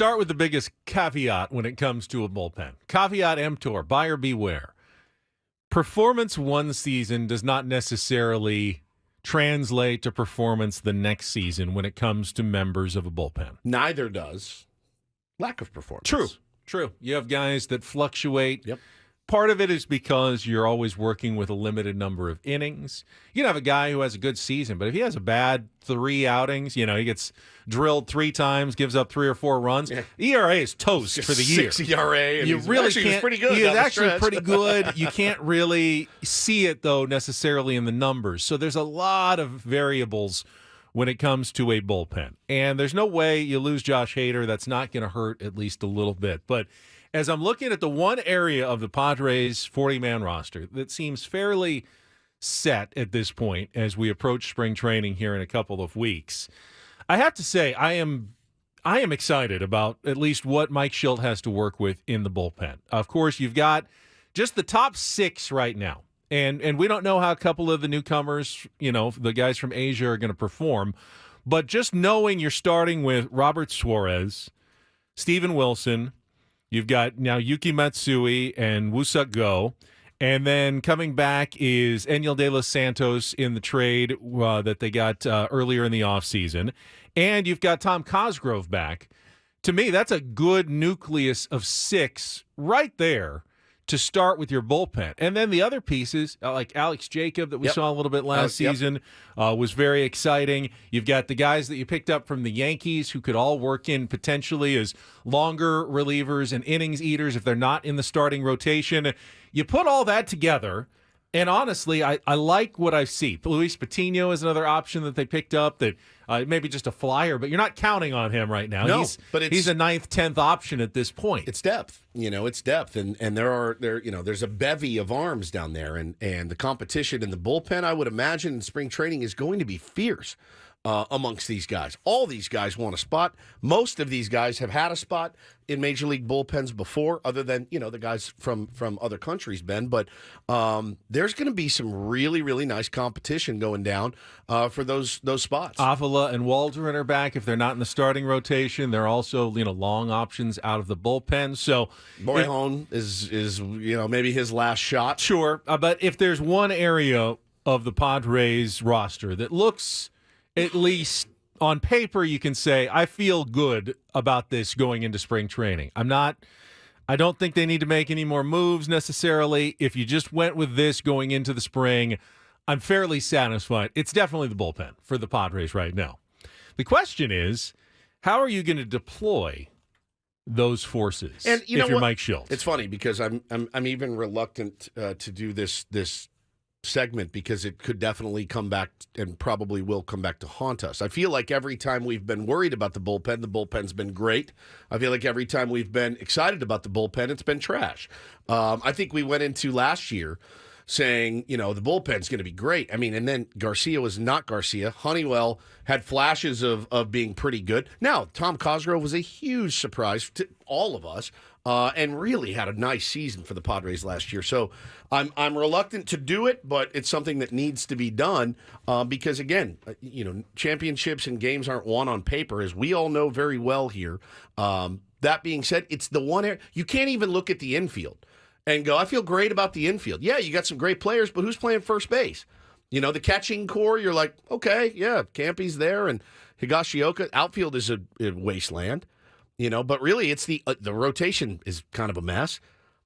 start with the biggest caveat when it comes to a bullpen. Caveat emptor, buyer beware. Performance one season does not necessarily translate to performance the next season when it comes to members of a bullpen. Neither does lack of performance. True. You have guys that fluctuate. Yep. Part of it is because you're always working with a limited number of innings. You can have a guy who has a good season, but if he has a bad 3 outings, he gets drilled 3 times, gives up 3 or 4 runs, ERA is toast for the year. 6 ERA. And you really actually can't. was pretty good. He is actually stretch. pretty good. You can't really see it, though, necessarily in the numbers. So there's a lot of variables when it comes to a bullpen. And there's no way you lose Josh Hader. That's not going to hurt at least a little bit. But as I'm looking at the one area of the Padres 40-man roster that seems fairly set at this point as we approach spring training here in a couple of weeks, I have to say I am excited about at least what Mike Shildt has to work with in the bullpen. Of course, you've got just the top 6 right now. And we don't know how a couple of the newcomers, the guys from Asia are going to perform. But just knowing you're starting with Robert Suarez, Steven Wilson, you've got now Yuki Matsui and Woo-Suk Go. And then coming back is Enyel De Los Santos in the trade that they got earlier in the offseason. And you've got Tom Cosgrove back. To me, that's a good nucleus of 6 right there to start with your bullpen. And then the other pieces, like Alex Jacob that we saw a little bit last season, was very exciting. You've got the guys that you picked up from the Yankees who could all work in potentially as longer relievers and innings eaters if they're not in the starting rotation. You put all that together, and honestly, I like what I see. Luis Patino is another option that they picked up that maybe just a flyer, but you're not counting on him right now. No, he's a 9th, 10th option at this point. It's depth. It's depth. And there's a bevy of arms down there. And the competition in the bullpen, I would imagine, in spring training is going to be fierce amongst these guys. All these guys want a spot. Most of these guys have had a spot in Major League bullpens before, other than, the guys from other countries, Ben. But there's going to be some really, really nice competition going down for those spots. Avila and Waldron are back. If they're not in the starting rotation, they're also, long options out of the bullpen. So Boyhone is maybe his last shot. Sure. But if there's one area of the Padres roster that looks, at least on paper, you can say, I feel good about this going into spring training. I don't think they need to make any more moves necessarily. If you just went with this going into the spring, I'm fairly satisfied. It's definitely the bullpen for the Padres right now. The question is, how are you going to deploy those forces and if you're what? Mike Shildt? It's funny because I'm even reluctant to do this segment because it could definitely come back and probably will come back to haunt us. I feel like every time we've been worried about the bullpen's been great. I feel like every time we've been excited about the bullpen, it's been trash. I think we went into last year saying, the bullpen's going to be great. I mean, and then Garcia was not Garcia. Honeywell had flashes of being pretty good. Now, Tom Cosgrove was a huge surprise to all of us. And really had a nice season for the Padres last year. So I'm reluctant to do it, but it's something that needs to be done because, again, championships and games aren't won on paper, as we all know very well here. That being said, it's the one area you can't even look at the infield and go, I feel great about the infield. Yeah, you got some great players, but who's playing first base? The catching core, you're like, okay, yeah, Campy's there and Higashioka. Outfield is a wasteland. But really, it's the rotation is kind of a mess.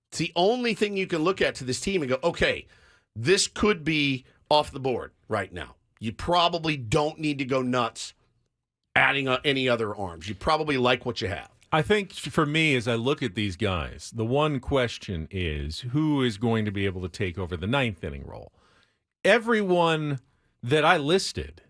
It's the only thing you can look at to this team and go, okay, this could be off the board right now. You probably don't need to go nuts adding any other arms. You probably like what you have. I think for me, as I look at these guys, the one question is who is going to be able to take over the 9th inning role? Everyone that I listed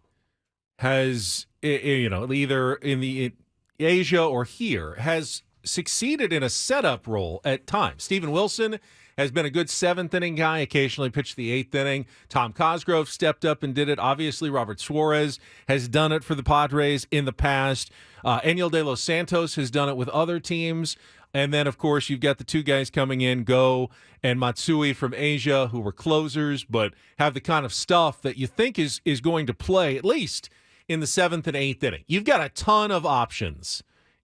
has, either in the Asia or here, has succeeded in a setup role at times. Steven Wilson has been a good 7th inning guy, occasionally pitched the 8th inning. Tom Cosgrove stepped up and did it. Obviously, Robert Suarez has done it for the Padres in the past. Enyel De Los Santos has done it with other teams. And then, of course, you've got the 2 guys coming in, Go and Matsui from Asia, who were closers, but have the kind of stuff that you think is going to play, at least in the 7th and 8th inning. You've got a ton of options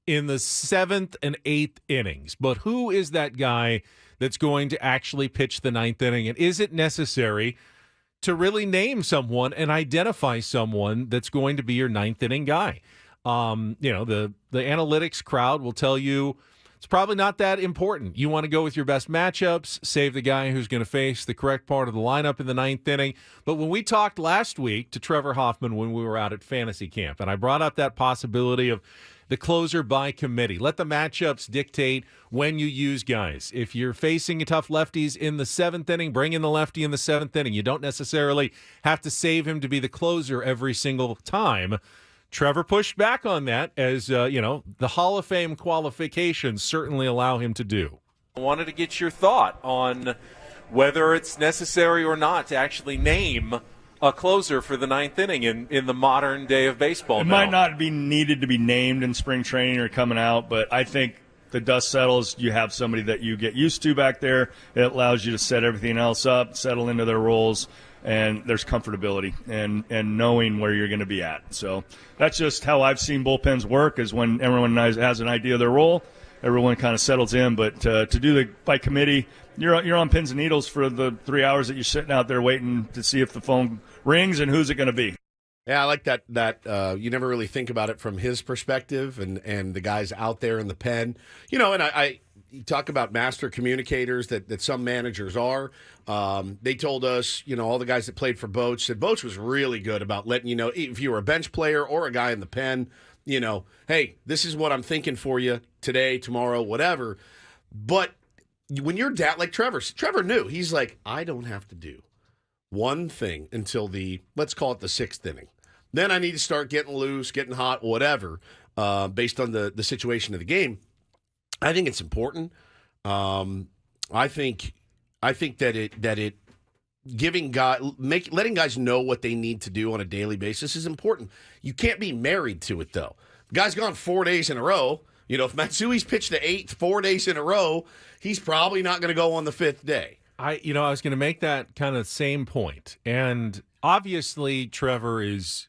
in the 7th and 8th innings. But who is that guy that's going to actually pitch the 9th inning? And is it necessary to really name someone and identify someone that's going to be your 9th inning guy? The analytics crowd will tell you it's probably not that important. You want to go with your best matchups, save the guy who's going to face the correct part of the lineup in the 9th inning. But when we talked last week to Trevor Hoffman when we were out at fantasy camp, and I brought up that possibility of the closer by committee. Let the matchups dictate when you use guys. If you're facing tough lefties in the 7th inning, bring in the lefty in the 7th inning. You don't necessarily have to save him to be the closer every single time. Trevor pushed back on that, as the Hall of Fame qualifications certainly allow him to do. I wanted to get your thought on whether it's necessary or not to actually name a closer for the 9th inning in the modern day of baseball. It might not be needed to be named in spring training or coming out, but I think the dust settles. You have somebody that you get used to back there. It allows you to set everything else up, settle into their roles, and there's comfortability and knowing where you're going to be at. So that's just how I've seen bullpens work, is when everyone has an idea of their role, everyone kind of settles in. But to do the by committee, you're on pins and needles for the 3 hours that you're sitting out there waiting to see if the phone rings and who's it going to be. Yeah, I like that. You never really think about it from his perspective and the guys out there in the pen. And you talk about master communicators that some managers are. They told us, all the guys that played for Boach said Boach was really good about letting you know if you were a bench player or a guy in the pen, hey, this is what I'm thinking for you today, tomorrow, whatever. But when you're down, like Trevor knew. He's like, I don't have to do one thing until let's call it the 6th inning. Then I need to start getting loose, getting hot, whatever, based on the situation of the game. I think it's important. I think that it letting guys know what they need to do on a daily basis is important. You can't be married to it, though. The guy's gone 4 days in a row. If Matsui's pitched the 8th 4 days in a row, he's probably not going to go on the 5th day. I was going to make that kind of same point. And obviously Trevor is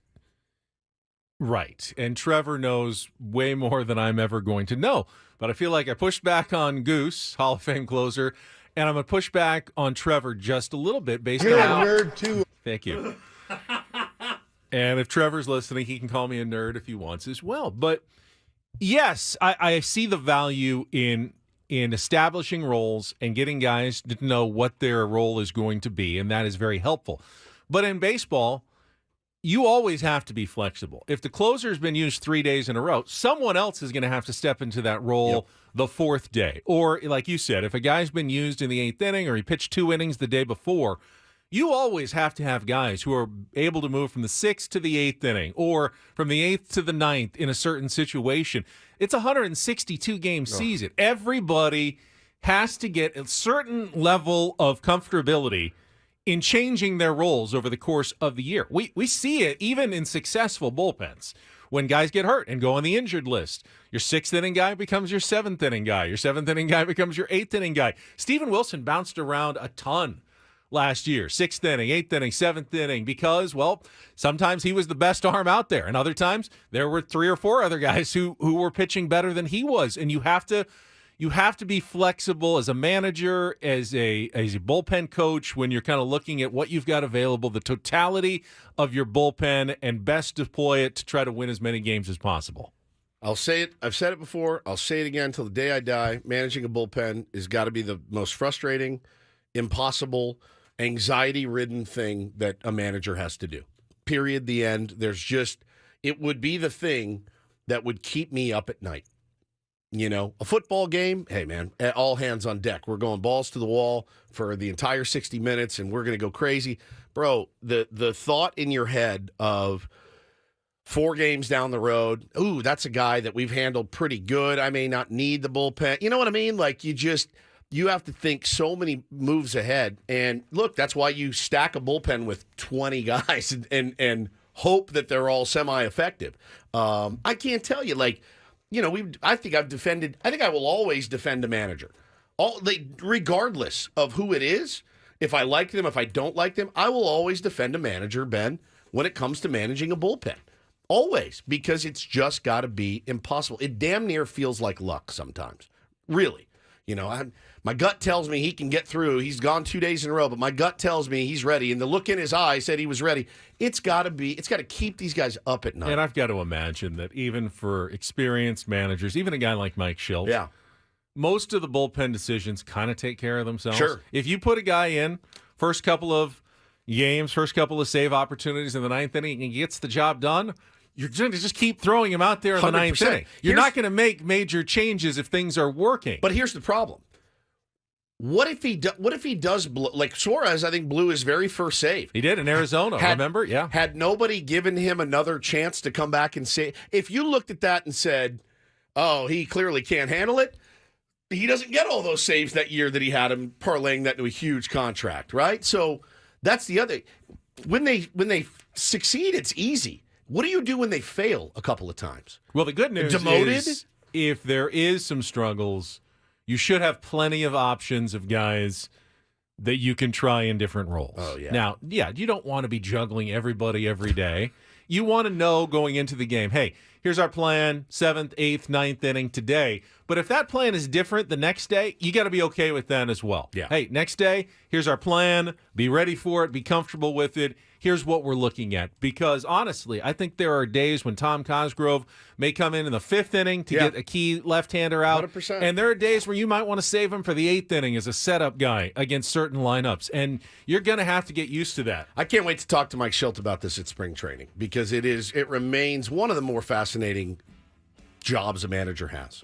right. And Trevor knows way more than I'm ever going to know. But I feel like I pushed back on Goose, Hall of Fame closer, and I'm going to push back on Trevor just a little bit based on how... You're a nerd, too. Thank you. And if Trevor's listening, he can call me a nerd if he wants as well. But yes, I see the value in establishing roles and getting guys to know what their role is going to be, and that is very helpful. But in baseball, you always have to be flexible. If the closer's been used 3 days in a row, someone else is going to have to step into that role the 4th day. Or, like you said, if a guy's been used in the 8th inning or he pitched 2 innings the day before, you always have to have guys who are able to move from the 6th to the 8th inning or from the 8th to the 9th in a certain situation. It's a 162-game season. Everybody has to get a certain level of comfortability in changing their roles over the course of the year. We see it even in successful bullpens. When guys get hurt and go on the injured list, your 6th inning guy becomes your 7th inning guy. Your 7th inning guy becomes your 8th inning guy. Steven Wilson bounced around a ton last year. 6th inning, 8th inning, 7th inning, because, sometimes he was the best arm out there. And other times there were 3 or 4 other guys who were pitching better than he was. And you have to be flexible as a manager, as a bullpen coach, when you're kind of looking at what you've got available, the totality of your bullpen, and best deploy it to try to win as many games as possible. I'll say it. I've said it before. I'll say it again until the day I die. Managing a bullpen has got to be the most frustrating, impossible, anxiety-ridden thing that a manager has to do. Period. The end. It would be the thing that would keep me up at night. A football game, hey, man, all hands on deck. We're going balls to the wall for the entire 60 minutes, and we're going to go crazy. Bro, the thought in your head of 4 games down the road, ooh, that's a guy that we've handled pretty good. I may not need the bullpen. You know what I mean? Like, you have to think so many moves ahead. And, look, that's why you stack a bullpen with 20 guys and hope that they're all semi-effective. I can't tell you, I think I will always defend a manager. Regardless of who it is, if I like them, if I don't like them, I will always defend a manager, Ben, when it comes to managing a bullpen. Always, because it's just got to be impossible. It damn near feels like luck sometimes. Really. My gut tells me he can get through. He's gone 2 days in a row, but my gut tells me he's ready. And the look in his eye said he was ready. It's got to keep these guys up at night. And I've got to imagine that even for experienced managers, even a guy like Mike Shildt, yeah. most of the bullpen decisions kind of take care of themselves. Sure. If you put a guy in, first couple of games, first couple of save opportunities in the ninth inning, and he gets the job done, you're going to just keep throwing him out there in the ninth 100%. inning. You're not going to make major changes if things are working. But here's the problem. What if he does blow, like Suarez, I think, blew his very first save. He did in Arizona, remember? Yeah. Had nobody given him another chance to come back and save, if you looked at that and said, oh, he clearly can't handle it, he doesn't get all those saves that year that he had him parlaying that into a huge contract, right? So that's the other. When they succeed, it's easy. What do you do when they fail a couple of times? Well, the good news is if there is some struggles, you should have plenty of options of guys that you can try in different roles. Oh, yeah. Now, you don't want to be juggling everybody every day. You want to know going into the game, hey, here's our plan, 7th, 8th, 9th inning today. But if that plan is different the next day, you got to be okay with that as well. Yeah. Hey, next day, here's our plan. Be ready for it. Be comfortable with it. Here's what we're looking at. Because, honestly, I think there are days when Tom Cosgrove may come in the 5th inning to get a key left-hander out. 100%. And there are days where you might want to save him for the 8th inning as a setup guy against certain lineups. And you're going to have to get used to that. I can't wait to talk to Mike Shildt about this at spring training because it remains one of the more fascinating jobs a manager has.